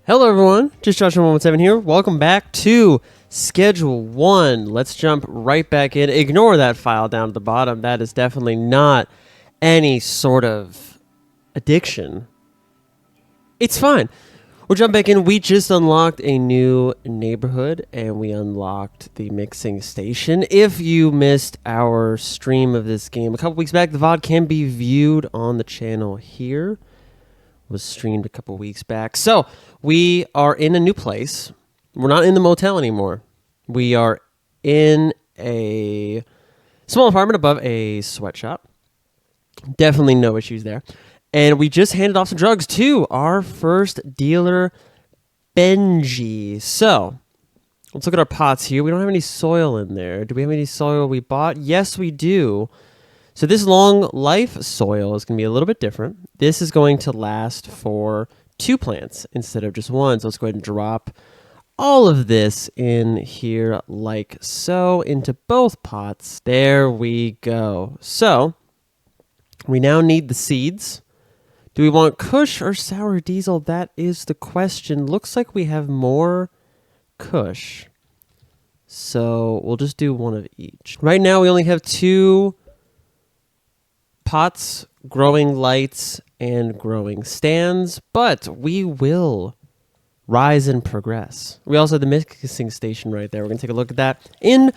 Hello everyone, just Joshua117 here. Welcome back to Schedule 1. Let's jump right back in. Ignore that file down at the bottom. That is definitely not any sort of addiction. It's fine. We'll jump back in. We just unlocked a new neighborhood and we unlocked the mixing station. If you missed our stream of this game a couple weeks back, the VOD can be viewed on the channel here. Was streamed a couple weeks back. So we are in a new place. We're not in the motel anymore. We are in a small apartment above a sweatshop. Definitely no issues there. And we just handed off some drugs to our first dealer, Benji. So let's look at our pots here. We don't have any soil in there. Do we have any soil we bought? Yes, we do. So this long life soil is going to be a little bit different. This is going to last for 2 plants instead of just one. So let's go ahead and drop all of this in here like so into both pots. There we go. So we now need the seeds. Do we want Kush or sour diesel? That is the question. Looks like we have more Kush. So we'll just do one of each. Right now we only have 2 pots, growing lights, and growing stands, but we will rise and progress. We also have the mixing station right there. We're going to take a look at that in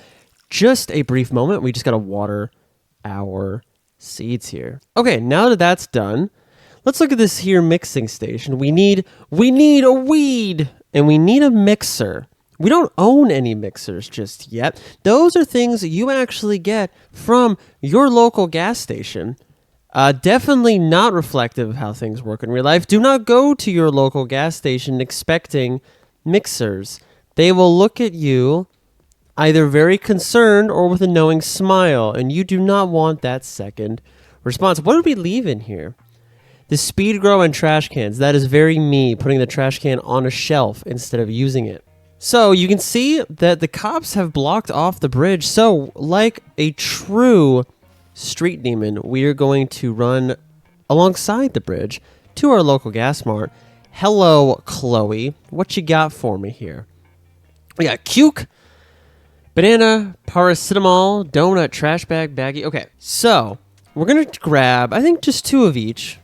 just a brief moment. We just got to water our seeds here. Okay, now that that's done, let's look at this here mixing station. We need a weed and we need a mixer. We don't own any mixers just yet. Those are things that you actually get from your local gas station. Definitely not reflective of how things work in real life. Do not go to your local gas station expecting mixers. They will look at you either very concerned or with a knowing smile, and you do not want that second response. What did we leave in here? The speed grow and trash cans. That is very me, putting the trash can on a shelf instead of using it. So you can see that the cops have blocked off the bridge. So like a true street demon, we are going to run alongside the bridge to our local gas mart. Hello, Chloe. What you got for me here? We got cuke, banana, paracetamol, donut, trash bag, baggie. Okay, so we're going to grab, I think, just 2 of each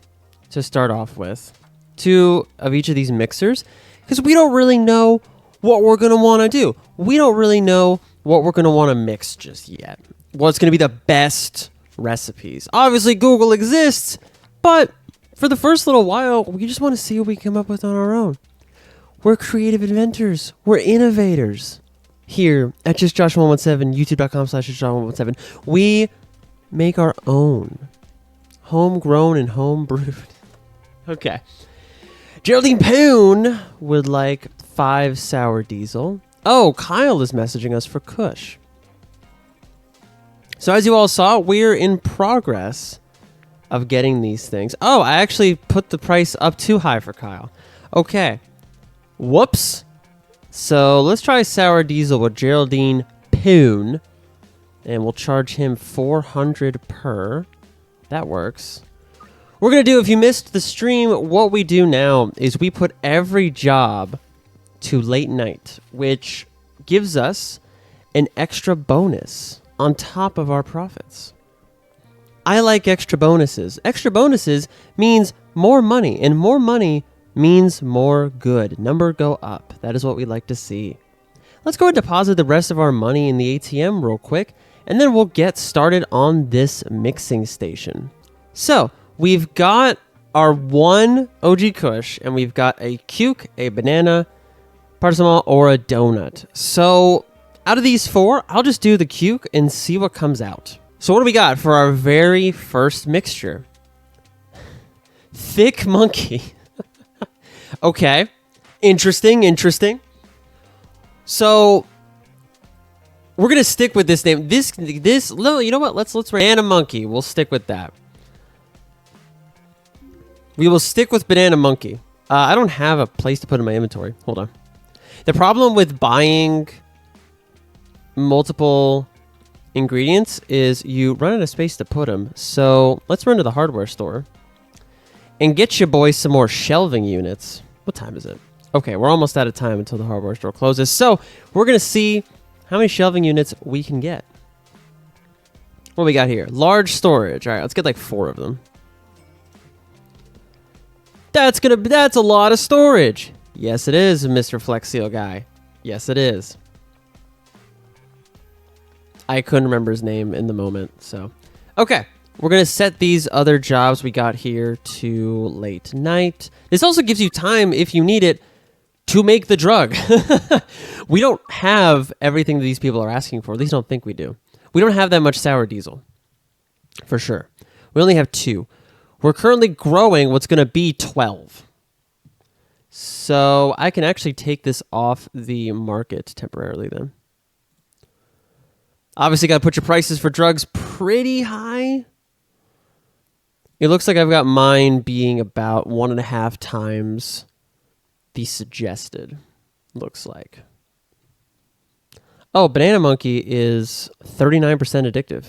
to start off with. 2 of each of these mixers, because we don't really know what we're going to want to do. We don't really know what we're going to want to mix just yet. What's going to be the best recipes. Obviously, Google exists, but for the first little while, we just want to see what we come up with on our own. We're creative inventors. We're innovators. Here at Just Joshua117, youtube.com/Joshua117, we make our own. Homegrown and homebrewed. Okay. Geraldine Poon would like 5 sour diesel. Oh, Kyle is messaging us for Kush. So as you all saw, we're in progress of getting these things. Oh, I actually put the price up too high for Kyle. Okay. Whoops. So let's try sour diesel with Geraldine Poon. And we'll charge him $400 per. That works. We're going to do, if you missed the stream, what we do now is we put every job to late night, which gives us an extra bonus on top of our profits. I like extra bonuses. Extra bonuses means more money, and more money means more good. Number go up. That is what we like to see. Let's go and deposit the rest of our money in the ATM real quick, and then we'll get started on this mixing station. So we've got our 1 OG Kush, and we've got a cuke, a banana, paracetamol, or a donut. So out of these 4, I'll just do the cuke and see what comes out. So what do we got for our very first mixture? Thick monkey. Okay. Interesting. So we're going to stick with this name. No, you know what? Let's banana monkey. We'll stick with that. We will stick with banana monkey. I don't have a place to put in my inventory. Hold on. The problem with buying multiple ingredients is you run out of space to put them. So let's run to the hardware store and get your boy some more shelving units. What time is it? Okay, we're almost out of time until the hardware store closes. So we're going to see how many shelving units we can get. What we got here? Large storage. All right, let's get like 4 of them. That's a lot of storage. Yes, it is, Mr. Flex Seal guy. Yes, it is. I couldn't remember his name in the moment, so. Okay, we're going to set these other jobs we got here to late night. This also gives you time, if you need it, to make the drug. We don't have everything that these people are asking for. At least I don't think we do. We don't have that much sour diesel, for sure. We only have 2. We're currently growing what's going to be 12. So I can actually take this off the market temporarily then. Obviously, got to put your prices for drugs pretty high. It looks like I've got mine being about 1.5 times the suggested. Looks like. Oh, Banana Monkey is 39% addictive.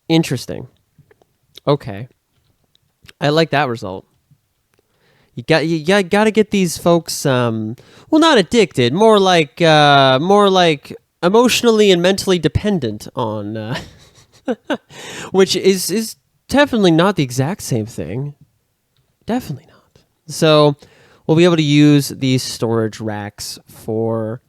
Interesting. Okay. I like that result. You got to get these folks well, not addicted, more like emotionally and mentally dependent on which is definitely not the exact same thing. Definitely not. So, we'll be able to use these storage racks for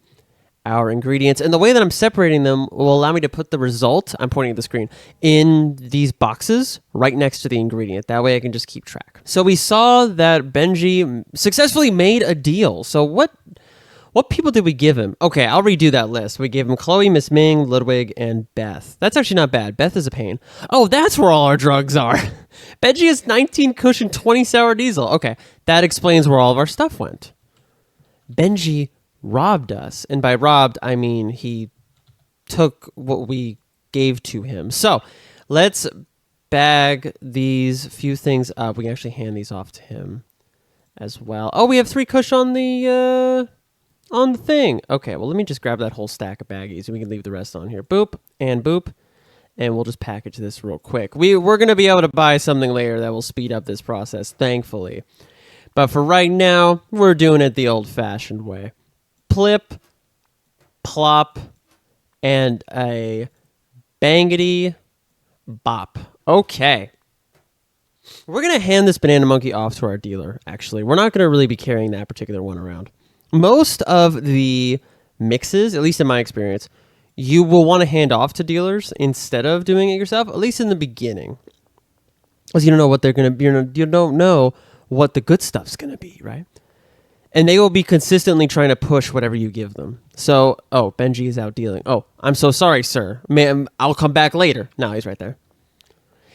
our ingredients. And the way that I'm separating them will allow me to put the result, I'm pointing at the screen, in these boxes right next to the ingredient. That way I can just keep track. So we saw that Benji successfully made a deal. So what people did we give him? Okay, I'll redo that list. We gave him Chloe, Miss Ming, Ludwig, and Beth. That's actually not bad. Beth is a pain. Oh, that's where all our drugs are. Benji has 19 cushion, 20 sour diesel. Okay, that explains where all of our stuff went. Benji robbed us, and by robbed I mean he took what we gave to him. So let's bag these few things up. We can actually hand these off to him as well. Oh, we have 3 kush on the thing. Okay, well let me just grab that whole stack of baggies and we can leave the rest on here. Boop and boop, and we'll just package this real quick. We're gonna be able to buy something later that will speed up this process, thankfully, but for right now we're doing it the old-fashioned way. Plip, plop, and a bangity bop. Okay. We're going to hand this Banana Monkey off to our dealer, actually. We're not going to really be carrying that particular one around. Most of the mixes, at least in my experience, you will want to hand off to dealers instead of doing it yourself, at least in the beginning. Because you don't know what they're going to be. You don't know what the good stuff's going to be, right? And they will be consistently trying to push whatever you give them. So, oh, Benji is out dealing. Oh, I'm so sorry, sir. Ma'am, I'll come back later. No, he's right there.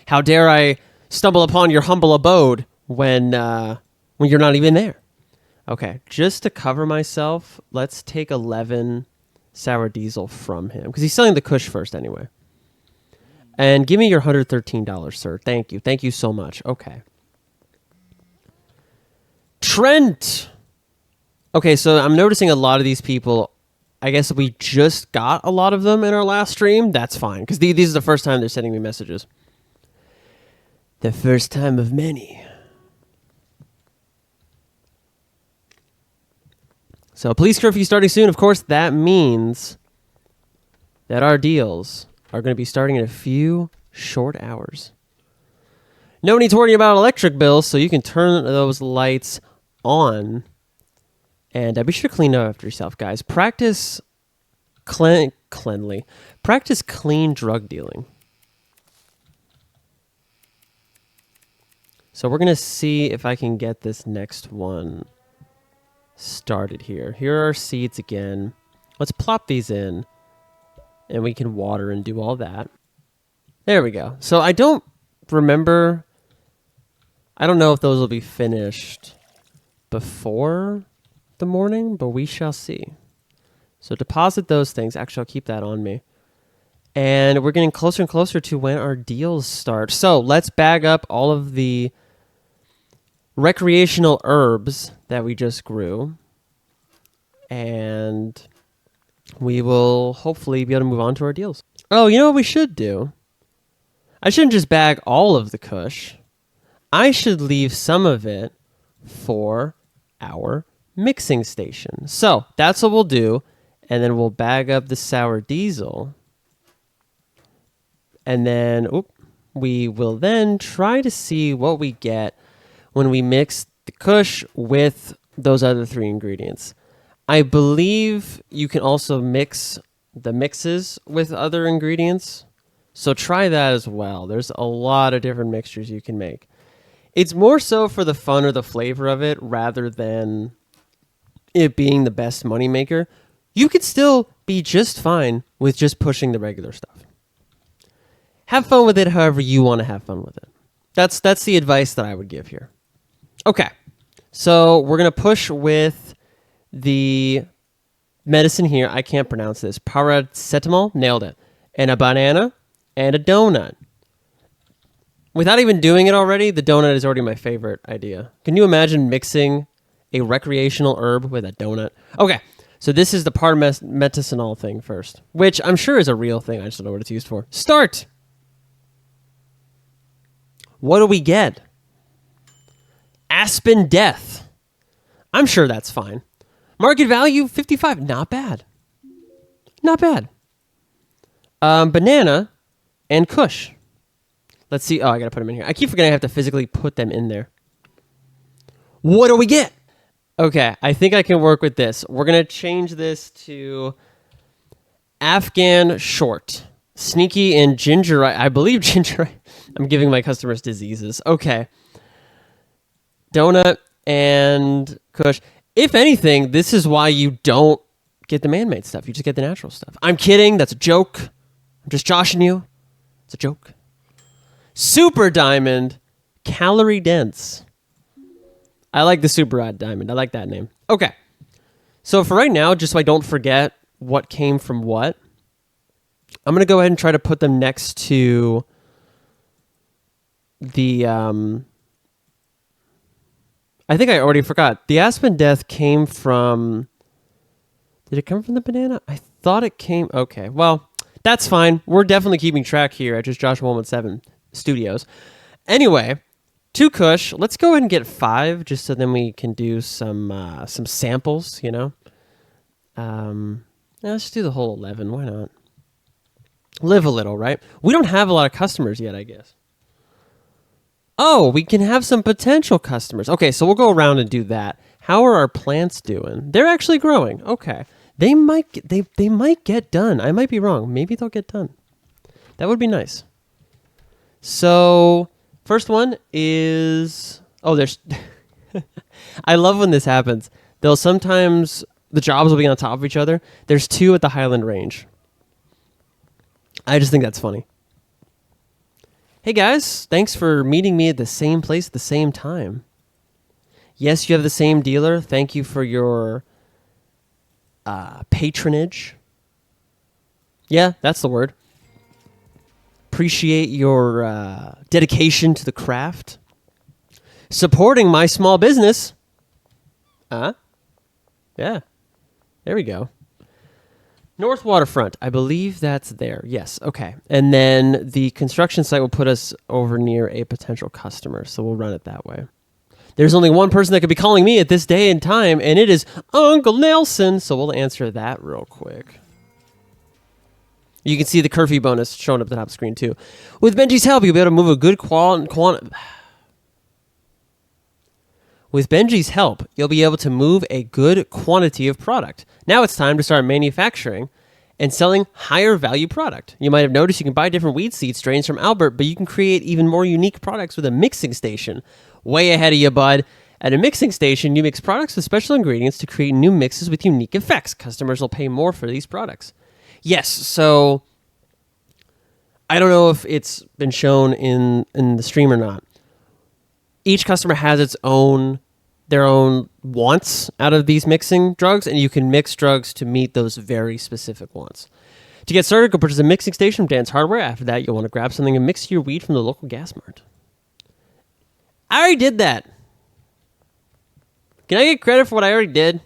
How dare I stumble upon your humble abode when you're not even there? Okay, just to cover myself, let's take 11 sour diesel from him because he's selling the kush first anyway. And give me your $113, sir. Thank you. Thank you so much. Okay. Trent. Okay, so I'm noticing a lot of these people, I guess we just got a lot of them in our last stream. That's fine, because these are the first time they're sending me messages. The first time of many. So police curfew starting soon. Of course, that means that our deals are going to be starting in a few short hours. No need to worry about electric bills, so you can turn those lights on. And be sure to clean up after yourself, guys. Practice cleanly. Practice clean drug dealing. So we're going to see if I can get this next one started here. Here are our seeds again. Let's plop these in. And we can water and do all that. There we go. So I don't remember. I don't know if those will be finished before the morning, but we shall see. So deposit those things. Actually, I'll keep that on me. And we're getting closer and closer to when our deals start. So let's bag up all of the recreational herbs that we just grew. And we will hopefully be able to move on to our deals. Oh, you know what we should do? I shouldn't just bag all of the kush. I should leave some of it for our mixing station. So that's what we'll do. And then we'll bag up the sour diesel. And then we will then try to see what we get when we mix the Kush with those other 3 ingredients. I believe you can also mix the mixes with other ingredients. So try that as well. There's a lot of different mixtures you can make. It's more so for the fun or the flavor of it rather than it being the best moneymaker. You could still be just fine with just pushing the regular stuff. Have fun with it however you want to have fun with it. That's the advice that I would give here. Okay, so we're going to push with the medicine here. I can't pronounce this. Paracetamol, nailed it. And a banana and a donut. Without even doing it already, the donut is already my favorite idea. Can you imagine mixing a recreational herb with a donut? Okay, so this is the paracetamol thing first, which I'm sure is a real thing. I just don't know what it's used for. Start! What do we get? Aspen Death. I'm sure that's fine. Market value, 55. Not bad. Not bad. Banana and Kush. Let's see. Oh, I got to put them in here. I keep forgetting I have to physically put them in there. What do we get? Okay, I think I can work with this. We're going to change this to Afghan Short. Sneaky and ginger. I believe ginger. I'm giving my customers diseases. Okay. Donut and Kush. If anything, this is why you don't get the man-made stuff. You just get the natural stuff. I'm kidding. That's a joke. I'm just joshing you. It's a joke. Super Diamond. Calorie Dense. I like the Super Diamond. I like that name. Okay. So for right now, just so I don't forget what came from what, I'm going to go ahead and try to put them next to the... I think I already forgot. The Aspen Death came from... Did it come from the banana? I thought it came... Okay, well, that's fine. We're definitely keeping track here at just Josh117 Studios. Anyway, 2 Kush. Let's go ahead and get 5, just so then we can do some samples, you know? Let's do the whole 11. Why not? Live a little, right? We don't have a lot of customers yet, I guess. Oh, we can have some potential customers. Okay, so we'll go around and do that. How are our plants doing? They're actually growing. Okay. They might get done. I might be wrong. Maybe they'll get done. That would be nice. So, first one is... Oh, there's... I love when this happens. They'll sometimes... The jobs will be on top of each other. There's 2 at the Highland Range. I just think that's funny. Hey guys, thanks for meeting me at the same place at the same time. Yes, you have the same dealer. Thank you for your patronage. Yeah, that's the word. Appreciate your dedication to the craft. Supporting my small business. Yeah, there we go. North Waterfront, I believe that's there. Yes, okay. And then the construction site will put us over near a potential customer, so we'll run it that way. There's only one person that could be calling me at this day and time, and it is Uncle Nelson, so we'll answer that real quick. You can see the curfew bonus showing up at the top of the screen, too. With Benji's help, you'll be able to move a good With Benji's help, you'll be able to move a good quantity of product. Now it's time to start manufacturing and selling higher value product. You might have noticed you can buy different weed seed strains from Albert, but you can create even more unique products with a mixing station. Way ahead of you, bud. At a mixing station, you mix products with special ingredients to create new mixes with unique effects. Customers will pay more for these products. Yes, so I don't know if it's been shown in the stream or not. Each customer has their own wants out of these mixing drugs, and you can mix drugs to meet those very specific wants. To get started, go purchase a mixing station from Dan's Hardware. After that, you'll want to grab something and mix your weed from the local gas mart. I already did that. Can I get credit for what I already did?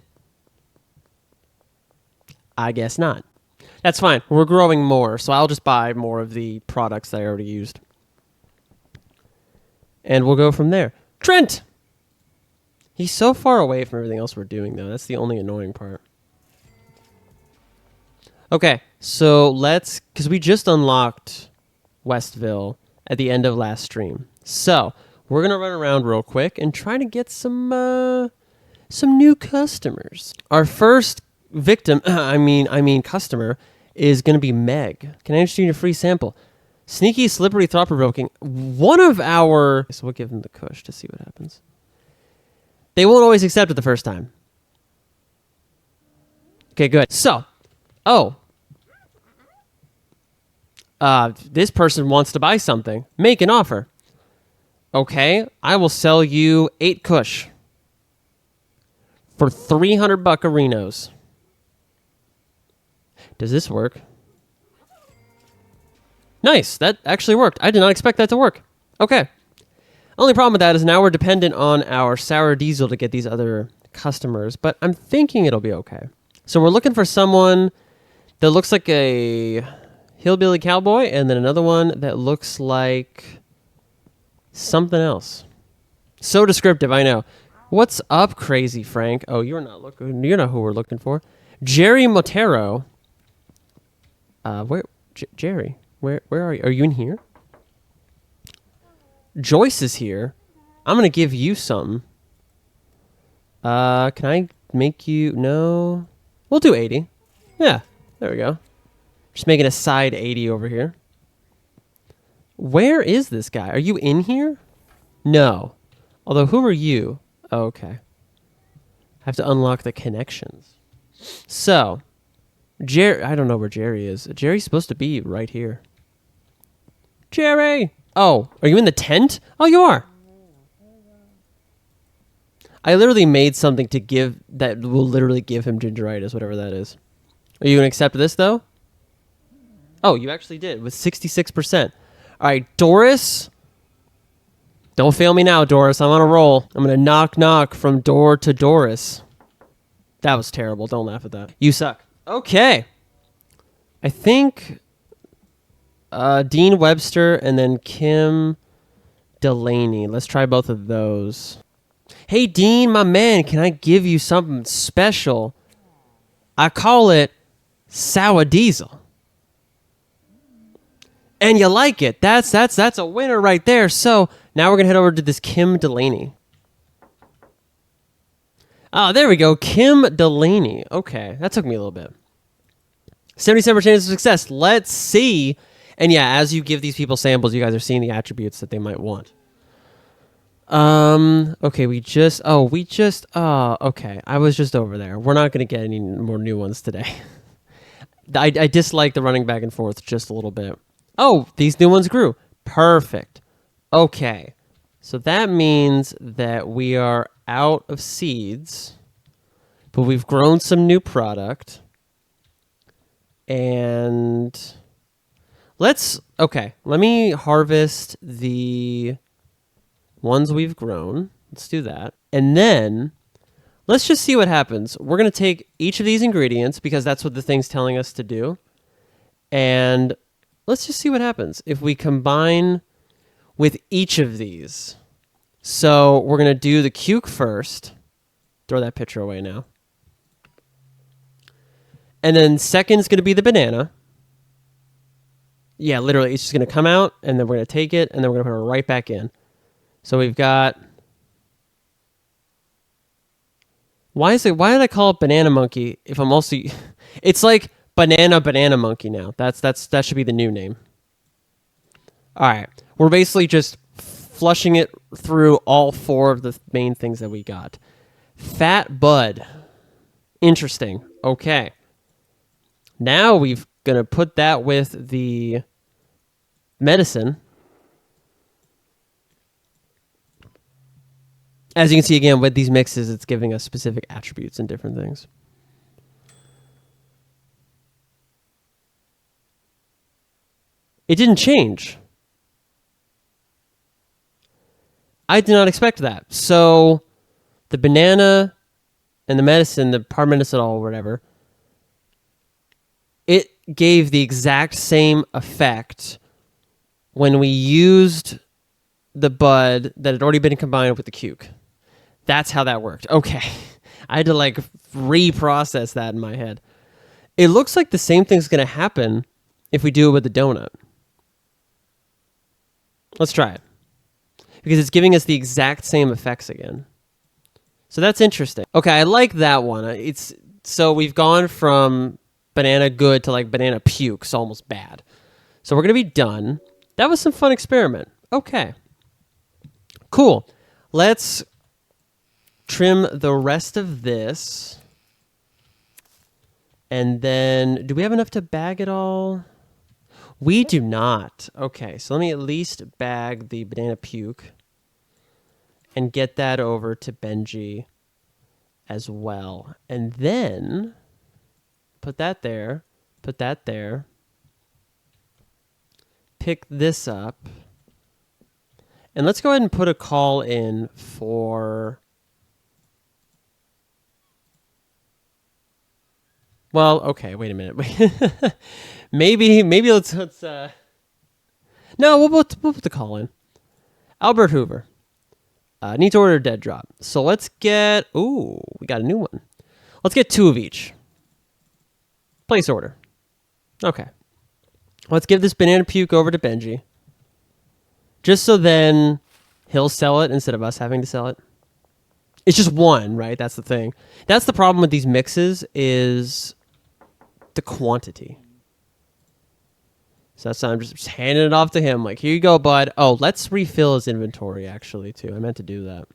I guess not. That's fine. We're growing more, so I'll just buy more of the products that I already used. And we'll go from there. Trent! He's so far away from everything else we're doing, though. That's the only annoying part. Okay, so let's... Because we just unlocked Westville at the end of last stream. So, we're going to run around real quick and try to get some new customers. Our first victim, I mean customer, is going to be Meg. Can I interest you in a free sample? Sneaky, slippery, thought-provoking. One of our... So we'll give them the kush to see what happens. They won't always accept it the first time. Okay, good. So, this person wants to buy something. Make an offer. Okay, I will sell you 8 kush for 300 buccarinos. Does this work? Nice, that actually worked. I did not expect that to work. Okay. Only problem with that is now we're dependent on our sour diesel to get these other customers, but I'm thinking it'll be okay. So we're looking for someone that looks like a hillbilly cowboy, and then another one that looks like something else. So descriptive, I know. What's up, Crazy Frank? Oh, you're not who we're looking for. Jerry Motero. Jerry? Where are you? Are you in here? Joyce is here. I'm gonna give you some. Can I make you... No. We'll do 80. Yeah, there we go. Just making a side 80 over here. Where is this guy? Are you in here? No. Although, who are you? Oh, okay. Have to unlock the connections. So, I don't know where Jerry is. Jerry's supposed to be right here. Jerry! Oh, are you in the tent? Oh, you are. I literally made something to give that will literally give him gingeritis, whatever that is. Are you going to accept this, though? Oh, you actually did with 66%. All right, Doris. Don't fail me now, Doris. I'm on a roll. I'm going to knock from door to Doris. That was terrible. Don't laugh at that. You suck. Okay. I think Dean Webster and then Kim Delaney. Let's try both of those. Hey, Dean, my man, can I give you something special? I call it sour diesel. And you like it. That's a winner right there. So now we're going to head over to this Kim Delaney. Oh, there we go. Kim Delaney. Okay, that took me a little bit. 77% chance of success. Let's see. And yeah, as you give these people samples, you guys are seeing the attributes that they might want. Okay, okay. I was just over there. We're not going to get any more new ones today. I dislike the running back and forth just a little bit. Oh, these new ones grew. Perfect. Okay. So that means that we are out of seeds, but we've grown some new product. And let me harvest the ones we've grown. Let's do that. And then let's just see what happens. We're going to take each of these ingredients because that's what the thing's telling us to do. And let's just see what happens if we combine with each of these. So we're going to do the cuke first. Throw that picture away now. And then second is going to be the banana. Yeah, literally, it's just going to come out, and then we're going to take it, and then we're going to put it right back in. So we've got... Why did I call it banana monkey if I'm also... It's like banana monkey now. That should be the new name. All right. We're basically just flushing it through all 4 of the main things that we got. Fat bud. Interesting. Okay. Now we're going to put that with the medicine. As you can see, again, with these mixes, it's giving us specific attributes and different things. It didn't change. I did not expect that. So the banana and the medicine, the parmenesidol or whatever, it gave the exact same effect when we used the bud that had already been combined with the cuke. That's how that worked. Okay. I had to like reprocess that in my head. It looks like the same thing's going to happen if we do it with the donut. Let's try it. Because it's giving us the exact same effects again. So that's interesting. Okay, I like that one. So we've gone from banana good to like banana puke. It's almost bad. So we're going to be done. That was some fun experiment. Okay. Cool. Let's trim the rest of this. And then, do we have enough to bag it all? We do not. Okay, so let me at least bag the banana puke and get that over to Benji as well. And then put that there, pick this up. And let's go ahead and put a call in for... Well, okay, wait a minute. maybe let's no, we'll put the call in. Albert Hoover. Needs to order a dead drop. So let's get... Ooh, we got a new one. Let's get 2 of each. Place order. Okay. Let's give this banana puke over to Benji. Just so then he'll sell it instead of us having to sell it. It's just one, right? That's the thing. That's the problem with these mixes is the quantity. So that's why I'm just handing it off to him. Like, here you go, bud. Oh, let's refill his inventory, actually, too. I meant to do that.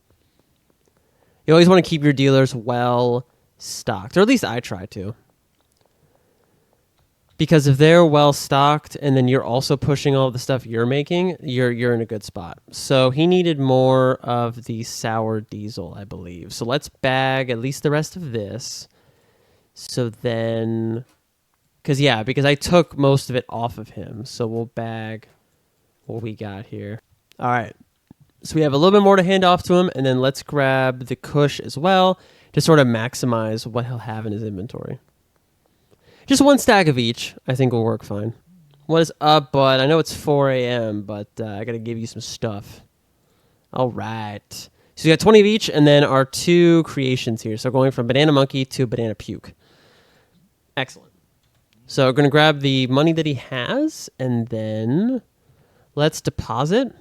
You always want to keep your dealers well stocked. Or at least I try to. Because if they're well stocked and then you're also pushing all the stuff you're making, you're in a good spot. So he needed more of the sour diesel, I believe. So let's bag at least the rest of this. So then... Because I took most of it off of him. So we'll bag what we got here. All right. So we have a little bit more to hand off to him. And then let's grab the Kush as well to sort of maximize what he'll have in his inventory. Just 1 stack of each, I think will work fine. What is up, bud? I know it's 4 a.m., but I got to give you some stuff. All right. So we got 20 of each, and then our 2 creations here. So going from Banana Monkey to Banana Puke. Excellent. So we're going to grab the money that he has, and then let's deposit.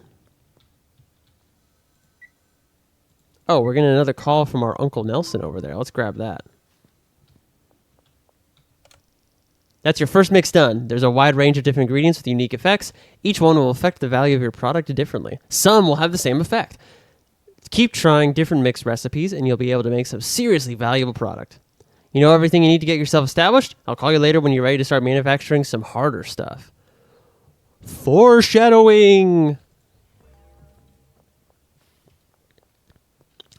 Oh, we're getting another call from our Uncle Nelson over there. Let's grab that. That's your first mix done. There's a wide range of different ingredients with unique effects. Each one will affect the value of your product differently. Some will have the same effect. Keep trying different mixed recipes, and you'll be able to make some seriously valuable product. You know everything you need to get yourself established? I'll call you later when you're ready to start manufacturing some harder stuff. Foreshadowing!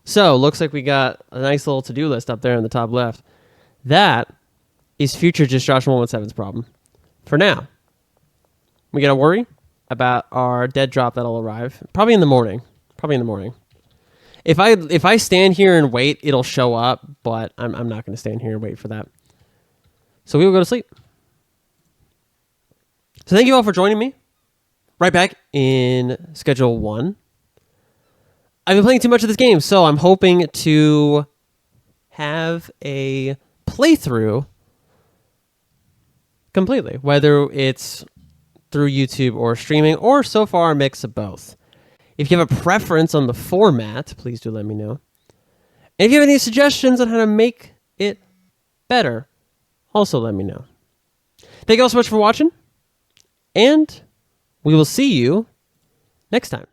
So, looks like we got a nice little to-do list up there in the top left. That is future Just Josh 117's problem. For now, we got to worry about our dead drop that'll arrive. Probably in the morning. If I stand here and wait, it'll show up, but I'm not going to stand here and wait for that. So we will go to sleep. So thank you all for joining me. Right back in Schedule 1. I've been playing too much of this game, so I'm hoping to have a playthrough completely, whether it's through YouTube or streaming, or so far a mix of both. If you have a preference on the format, please do let me know. And if you have any suggestions on how to make it better, also let me know. Thank you all so much for watching, and we will see you next time.